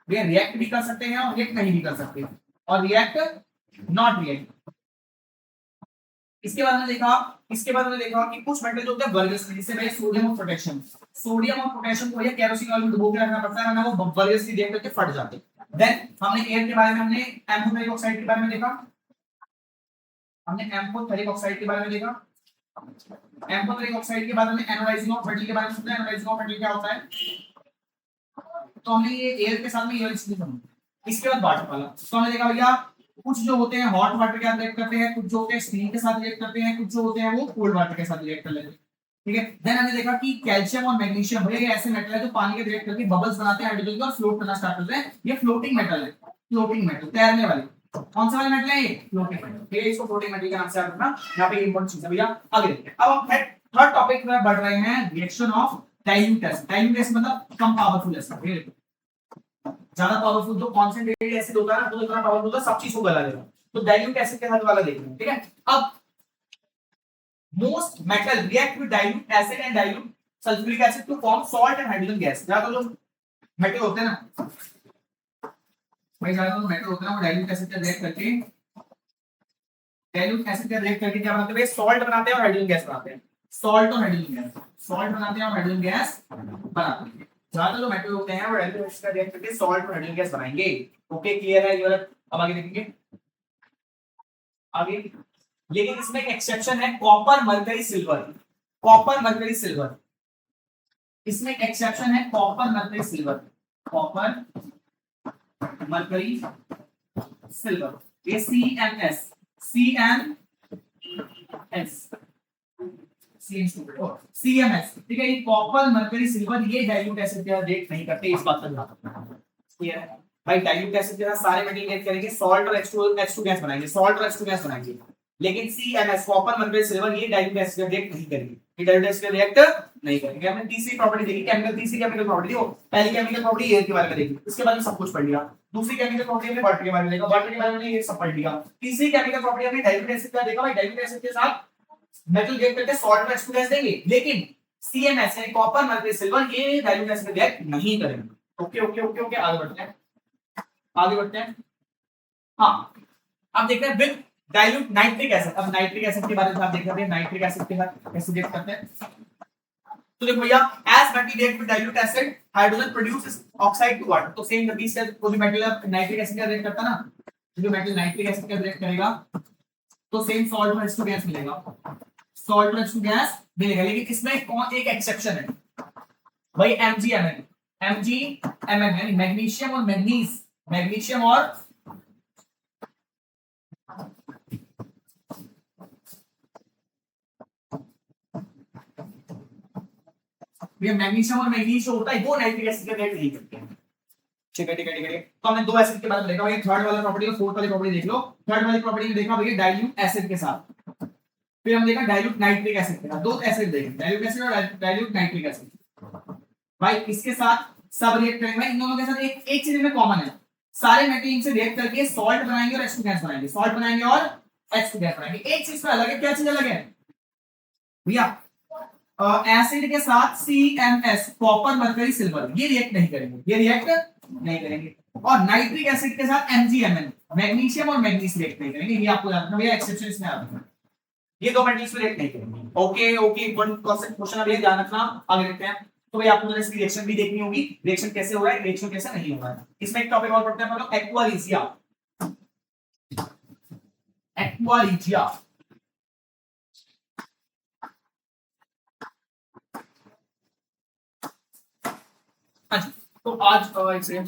Speaker 1: भैया रिएक्ट भी कर सकते हैं और रिएक्ट नहीं भी कर सकते, और रिएक्ट नॉट रिएक्ट। इसके बाद हमने देखा कि कुछ मेटल जो होते हैं वर्गस, जिससे भाई सोडियम और पोटेशियम, सोडियम और पोटेशियम को भैया केरोसिन ऑयल में डुबो के रखना पड़ता है, वरना वो वर्गस की रिएक्ट करके फट जाते हैं। देन हमने एयर के बारे में, हमने एम्फोटेरिक ऑक्साइड के बारे में देखा, हमने एम्फोटेरिक ऑक्साइड के बारे में देखा। एम्फोटेरिक ऑक्साइड के बाद हमने एनोडाइजिंग ऑफ मेटल के बारे में सुना। एनोडाइजिंग ऑफ मेटल क्या होता है? तो हमने ये एयर के साथ में ये चीज समझी। इसके बाद वाटर वाला, तो हमने देखा भैया कुछ जो होते हैं हॉट वाटर के साथ रिएक्ट करते हैं, कुछ जो होते हैं स्टीम के साथ रिएक्ट करते हैं, कुछ जो होते हैं वो कोल्ड वाटर के साथ रिएक्ट कर लेते हैं। ठीक है, देन हमने देखा कि कैल्शियम और मैग्नीशियम भैया ये ऐसे मेटल है जो पानी के रिएक्ट करके बबल्स बनाते हैं हाइड्रोजन के और फ्लोट करना स्टार्ट करते हैं। ये फ्लोटिंग मेटल है, फ्लोटिंग मेटल, तैरने वाले। कौन सा वाला मेटल है? ये फ्लोटिंग मेटल। ठीक है, इसको फ्लोटिंग मेटल के नाम से याद रखना। यहाँ पे इंपॉर्टेंट चीज है भैया। आगे देखते हैं, अब हम थर्ड टॉपिक में बढ़ रहे हैं, reaction of dilute acid. Dilute acid मतलब कम पावरफुल एसिड। ज्यादा पावरफुल तो कॉन्सेंट्रेटेड एसिड होता है ना, तो इतना पावरफुल होता है सब चीज को गला देगा। तो डाइल्यूट एसिड के साथ वाला देखना, ठीक है। अब most metal react with dilute acid and dilute sulphuric acid to form salt and hydrogen gas. ज्यादा जो मेटल होते हैं ना भाई, ज्यादा जो मेटल होते हैं वो डाइल्यूट एसिड का रिएक्ट करके, डाइल्यूट एसिड का रिएक्ट करके क्या बनाते हैं? सॉल्ट बनाते हैं और हाइड्रोजन गैस बनाते हैं। सॉल्ट और हाइड्रोजन गैस, सॉल्ट बनाते हैं और हाइड्रोजन गैस बनाते हैं। ज्यादा जो मेटल होते हैं वो डाइल्यूट एसिड का रिएक्ट करके सॉल्ट और हाइड्रोजन गैस बनाएंगे। ओके क्लियर है ये वाला? अब आगे देखेंगे आगे। लेकिन इसमें एक एक्सेप्शन है, copper mercury silver. Copper mercury silver, इसमें एक एक्सेप्शन है, copper mercury silver. Copper mercury silver, ये CMS, CMS, CMS, ठीक है। ये कॉपर मरकरी सिल्वर ये डाइल्यूट एसिड के साथ रिएक्ट नहीं करते, इस बात का ध्यान रखना। क्लियर है भाई? डाइल्यूट एसिड के साथ सारे मेटल रिएक्ट करेंगे, सॉल्ट और H2 गैस बनाएंगे, सॉल्ट और H2 गैस बनाएंगे। लेकिन CMS, कॉपर मरकरी सिल्वर, ये डाइल्यूट एसिड का रिएक्ट नहीं करेंगे, ये डाइल्यूट एसिड का रिएक्ट नहीं करेंगे। हमने तीसरी प्रॉपर्टी देखी, केमिकल, तीसरी केमिकल प्रॉपर्टी देखो। पहली केमिकल प्रॉपर्टी एयर के बारे में देखी, इसके बारे में सब कुछ पढ़ लिया। दूसरी केमिकल प्रॉपर्टी हमने वाटर के बारे में देखा, वाटर के बारे में ये सब पढ़ लिया। तीसरी केमिकल प्रॉपर्टी हमने डाइल्यूट एसिड का देखा भाई, डाइल्यूट एसिड के साथ मेटल रिएक्ट करके सॉल्ट और H2 गैस देंगे। लेकिन CMS यानी कॉपर मरकरी सिल्वर ये डाइल्यूट एसिड रिएक्ट नहीं करेंगे। ओके ओके ओके ओके, आगे बढ़ते हैं, आगे बढ़ते हैं। हाँ, अब देखते हैं विद डाइल्यूट नाइट्रिक एसिड। अब नाइट्रिक एसिड के बारे में आप देख रहे हैं, नाइट्रिक एसिड के साथ कैसे रिएक्ट करते हैं। तो देखो भैया, as metal react with dilute acid hydrogen produces oxide to water. तो सेम गति से कोई भी मेटल नाइट्रिक एसिड का रिएक्ट करता ना, जो मेटल नाइट्रिक एसिड का रिएक्ट करेगा तो सेम सॉल्ट और H2 गैस मिलेगा, सॉल्ट और H2 गैस मिलेगा। लेकिन इसमें कौन एक एक्सेप्शन है भाई, MgMn, MgMn यानी मैग्नीशियम और मैग्नीज, मैग्नीशियम और ये मैग्नीशियम और मैग्नीज जो होता है वो नाइट्रिक एसिड का रिएक्ट नहीं करते हैं। ठीक है ठीक है ठीक है। तो हमने दो एसिड के बारे में देखा, ये थर्ड वाला प्रॉपर्टी और फोर्थ वाली प्रॉपर्टी देख लो। थर्ड वाली प्रॉपर्टी में देखा भैया डाइल्यूट एसिड के साथ, फिर हम देखा डाइल्यूट नाइट्रिक एसिड के साथ। दो एसिड देखे, डाइल्यूट एसिड और डाइल्यूट नाइट्रिक एसिड। भाई इसके साथ सब रिएक्ट करेंगे, इन दोनों के साथ एक चीज में कॉमन है, सारे मेटल इनसे रिएक्ट करके सॉल्ट बनाएंगे और H2 गैस बनाएंगे, सॉल्ट बनाएंगे और H2 गैस बनाएंगे। एक चीज पे अलग है, क्या चीज अलग है भैया? एसिड के साथ CMS, कॉपर मरकरी सिल्वर, ये रिएक्ट नहीं करेंगे, ये रिएक्ट नहीं करेंगे। और नाइट्रिक एसिड के साथ MgMn, मैग्नीशियम और मैग्नीज रिएक्ट नहीं करेंगे, ये आपको याद रखना भैया, एक्सेप्शन इसमें आ रहा है। ये दो मेटल्स पे रिएक्ट नहीं करेंगे। ओके ओके, इंपॉर्टेंट क्वेश्चन अब ये ध्यान रखना। आगे देखते हैं। तो भाई आपको इसकी रिएक्शन भी देखनी होगी, रिएक्शन कैसे हो रहा है, रिएक्शन कैसे नहीं हो रहा है। इसमें एक टॉपिक और पढ़ते हैं हम लोग, एक्वालिजिया। एक्वालिजिया, हाँ जी। तो आज एक सेकंड